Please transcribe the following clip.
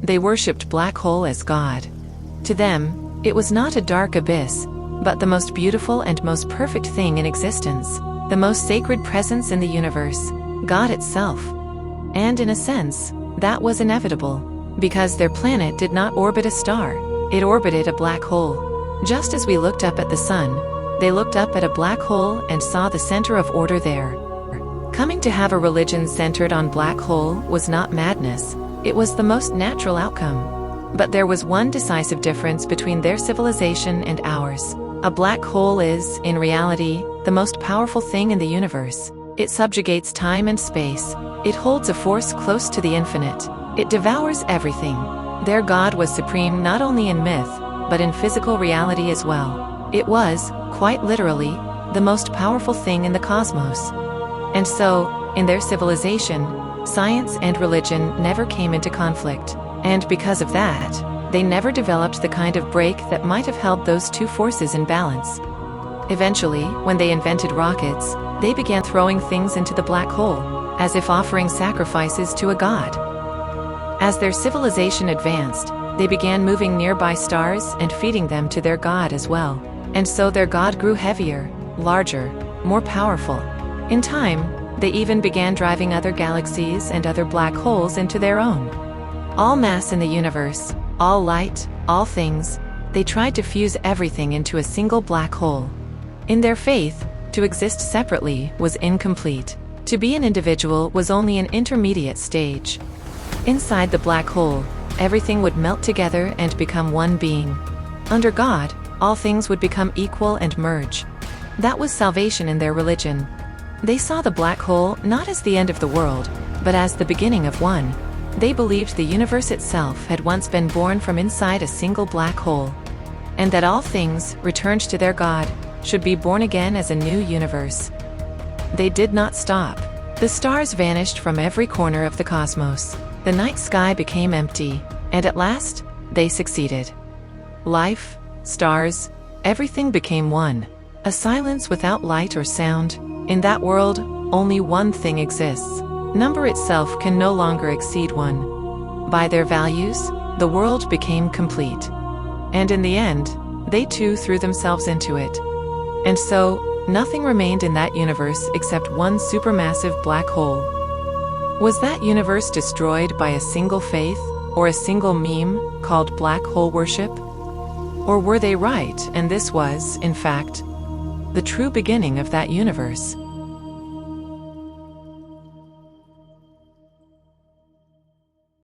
They worshipped black hole as God. To them, it was not a dark abyss, but the most beautiful and most perfect thing in existence, the most sacred presence in the universe, God itself. And in a sense, that was inevitable, because their planet did not orbit a star, it orbited a black hole. Just as we looked up at the sun, they looked up at a black hole and saw the center of order there. Coming to have a religion centered on black hole was not madness, it was the most natural outcome. But there was one decisive difference between their civilization and ours. A black hole is, in reality, the most powerful thing in the universe. It subjugates time and space. It holds a force close to the infinite. It devours everything. Their God was supreme not only in myth, but in physical reality as well. It was, quite literally, the most powerful thing in the cosmos. And so, in their civilization, science and religion never came into conflict. And because of that, they never developed the kind of break that might have held those two forces in balance. Eventually, when they invented rockets, they began throwing things into the black hole, as if offering sacrifices to a god. As their civilization advanced, they began moving nearby stars and feeding them to their god as well. And so their god grew heavier, larger, more powerful. In time, they even began driving other galaxies and other black holes into their own. All mass in the universe, all light, all things, they tried to fuse everything into a single black hole. In their faith, to exist separately was incomplete. To be an individual was only an intermediate stage. Inside the black hole, everything would melt together and become one being. Under God, all things would become equal and merge. That was salvation in their religion. They saw the black hole not as the end of the world, but as the beginning of one. They believed the universe itself had once been born from inside a single black hole, and that all things, returned to their God, should be born again as a new universe. They did not stop. The stars vanished from every corner of the cosmos. The night sky became empty, and at last, they succeeded. Life, stars, everything became one. A silence without light or sound. In that world, only one thing exists. Number itself can no longer exceed one. By their values, the world became complete. And in the end, they too threw themselves into it. And so, nothing remained in that universe except one supermassive black hole. Was that universe destroyed by a single faith, or a single meme, called black hole worship? Or were they right, and this was, in fact, the true beginning of that universe?